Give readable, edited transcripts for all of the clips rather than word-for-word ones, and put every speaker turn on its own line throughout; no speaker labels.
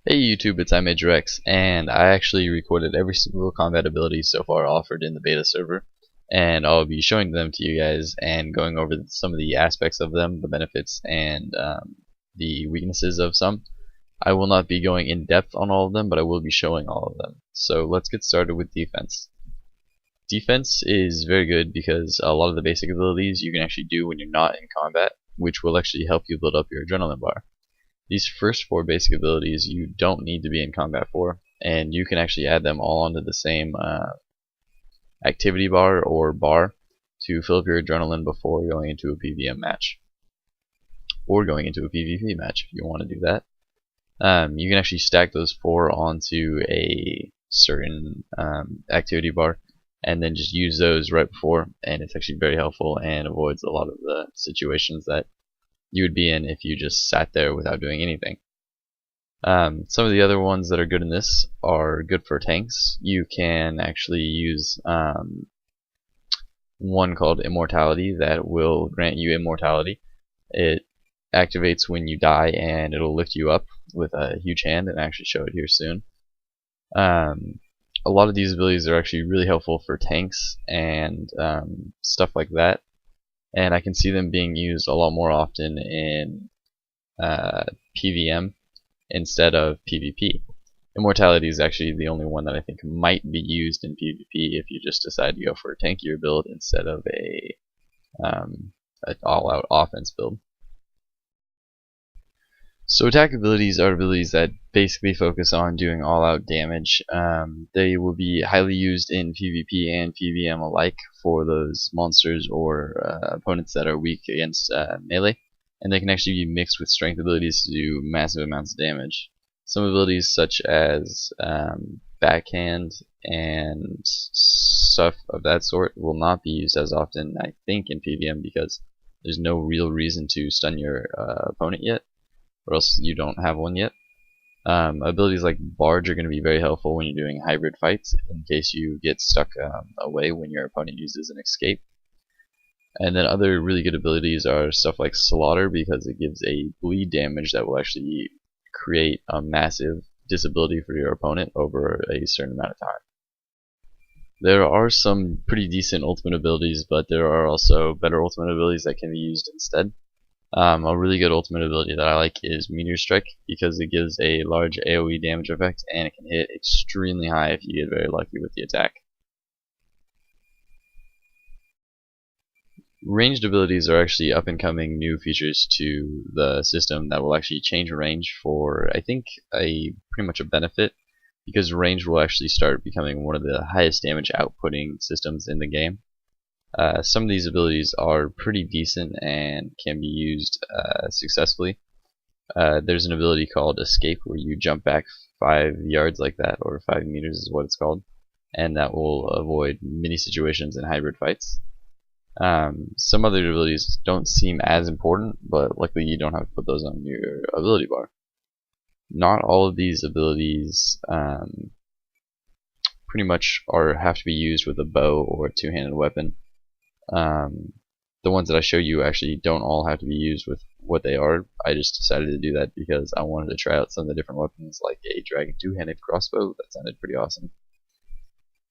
Hey YouTube, it's iMage, and I actually recorded every single combat ability so far offered in the beta server, and I'll be showing them to you guys and going over some of the aspects of them, the benefits, and the weaknesses of some. I will not be going in depth on all of them, but I will be showing all of them. So let's get started with defense. Defense is very good because a lot of the basic abilities you can actually do when you're not in combat, which will actually help you build up your adrenaline bar. These first four basic abilities you don't need to be in combat for, and you can actually add them all onto the same activity bar or bar to fill up your adrenaline before going into a PvM match or going into a PvP match if you want to do that. You can actually stack those four onto a certain activity bar and then just use those right before, and it's actually very helpful and avoids a lot of the situations that you would be in if you just sat there without doing anything. Some of the other ones that are good in this are good for tanks. You can actually use one called Immortality that will grant you immortality. It activates when you die and it'll lift you up with a huge hand, and I'll actually show it here soon. A lot of these abilities are actually really helpful for tanks and stuff like that, and I can see them being used a lot more often in PvM instead of PvP. Immortality is actually the only one that I think might be used in PvP if you just decide to go for a tankier build instead of an all-out offense build. So attack abilities are abilities that basically focus on doing all-out damage. They will be highly used in PvP and PvM alike for those monsters or opponents that are weak against melee, and they can actually be mixed with strength abilities to do massive amounts of damage. Some abilities such as backhand and stuff of that sort will not be used as often, I think, in PvM because there's no real reason to stun your opponent yet, or else you don't have one yet. Abilities like Barge are going to be very helpful when you're doing hybrid fights in case you get stuck away when your opponent uses an escape. And then other really good abilities are stuff like Slaughter, because it gives a bleed damage that will actually create a massive disability for your opponent over a certain amount of time. There are some pretty decent ultimate abilities, but there are also better ultimate abilities that can be used instead. A really good ultimate ability that I like is Meteor Strike, because it gives a large AoE damage effect and it can hit extremely high if you get very lucky with the attack. Ranged abilities are actually up and coming new features to the system that will actually change range for, I think, pretty much a benefit, because range will actually start becoming one of the highest damage outputting systems in the game. Some of these abilities are pretty decent and can be used successfully. There's an ability called Escape where you jump back 5 yards like that, or 5 meters is what it's called, and that will avoid many situations in hybrid fights. Some other abilities don't seem as important, but luckily you don't have to put those on your ability bar. Not all of these abilities pretty much have to be used with a bow or a two-handed weapon. The ones that I show you actually don't all have to be used with what they are. I just decided to do that because I wanted to try out some of the different weapons, like a dragon two-handed crossbow. That sounded pretty awesome.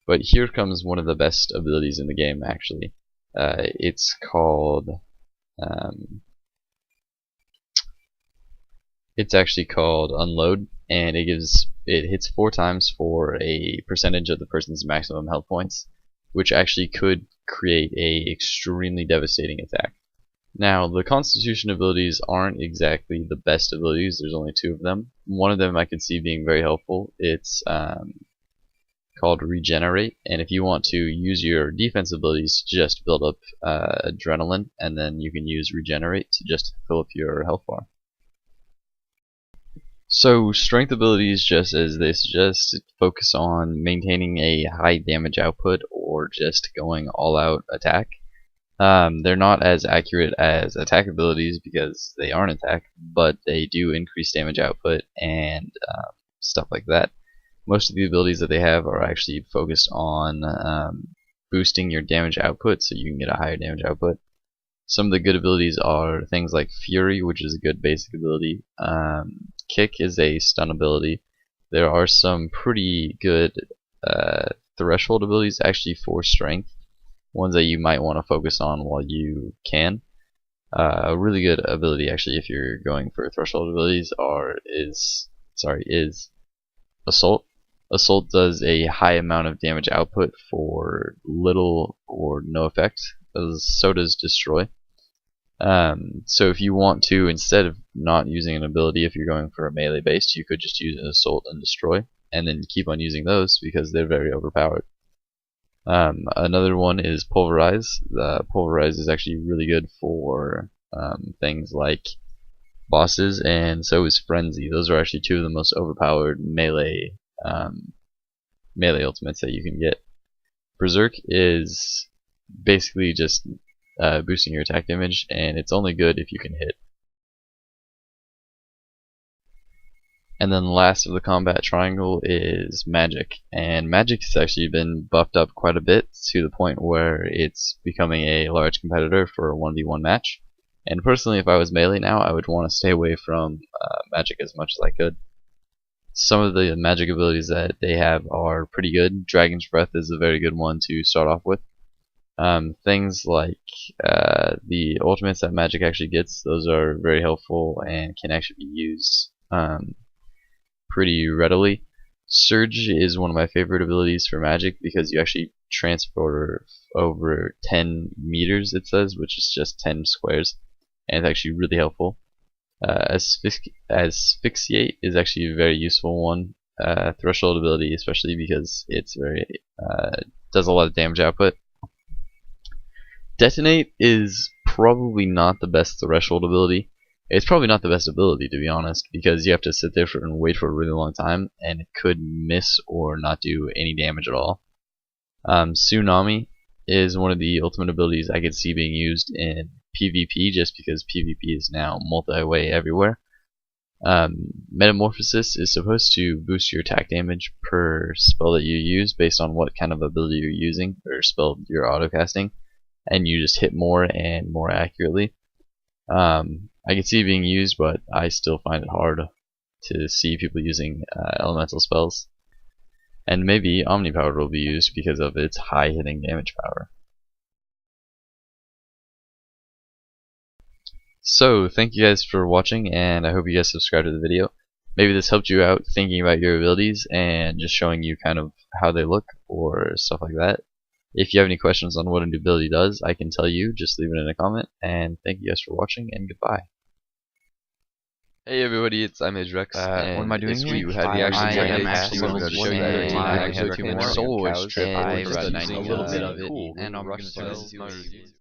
But here comes one of the best abilities in the game, actually. It's called it's actually called Unload, and it hits 4 times for a percentage of the person's maximum health points, which actually could create a extremely devastating attack. Now, the Constitution abilities aren't exactly the best abilities. There's only 2 of them. One of them I can see being very helpful. It's called Regenerate, and if you want to use your defense abilities to just build up adrenaline, and then you can use Regenerate to just fill up your health bar. So strength abilities, just as they suggest, focus on maintaining a high damage output or just going all out attack. They're not as accurate as attack abilities because they aren't attack, but they do increase damage output and stuff like that. Most of the abilities that they have are actually focused on boosting your damage output so you can get a higher damage output. Some of the good abilities are things like Fury, which is a good basic ability. Kick is a stun ability. There are some pretty good threshold abilities actually for strength, ones that you might want to focus on while you can. A really good ability actually if you're going for threshold abilities is Assault. Assault does a high amount of damage output for little or no effect. So does Destroy. So if you want to, instead of not using an ability, if you're going for a melee based, you could just use an Assault and Destroy, and then keep on using those because they're very overpowered. Another one is Pulverize. Pulverize is actually really good for things like bosses, and so is Frenzy. Those are actually two of the most overpowered melee ultimates that you can get. Berserk is basically just boosting your attack damage, and it's only good if you can hit. And then last of the combat triangle is Magic, and Magic has actually been buffed up quite a bit to the point where it's becoming a large competitor for a 1v1 match. And personally, if I was melee now, I would want to stay away from Magic as much as I could. Some of the Magic abilities that they have are pretty good. Dragon's Breath is a very good one to start off with. Things like the ultimates that Magic actually gets, those are very helpful and can actually be used pretty readily. Surge is one of my favorite abilities for Magic because you actually transport over 10 meters, it says, which is just 10 squares, and it's actually really helpful. Asphyxiate is actually a very useful one. Threshold ability, especially because it's very does a lot of damage output. Detonate is probably not the best threshold ability. It's probably not the best ability, to be honest, because you have to sit there and wait for a really long time, and it could miss or not do any damage at all. Tsunami is one of the ultimate abilities I could see being used in PvP, just because PvP is now multi-way everywhere. Metamorphosis is supposed to boost your attack damage per spell that you use based on what kind of ability you're using, or spell you're autocasting, and you just hit more and more accurately. I can see it being used, but I still find it hard to see people using elemental spells. And maybe Omnipower will be used because of its high hitting damage power. So, thank you guys for watching, and I hope you guys subscribe to the video. Maybe this helped you out thinking about your abilities and just showing you kind of how they look or stuff like that. If you have any questions on what a new ability does, I can tell you, just leave it in a comment, and thank you guys for watching, and goodbye. Hey everybody, it's iMage Rex, and
what am I doing
this
here?
week we had the
I am actually
going to show you that
I
I have a Soul Trip,
and
and
just
a little bit of it,
cool.
and I'm going to tell
my reviews.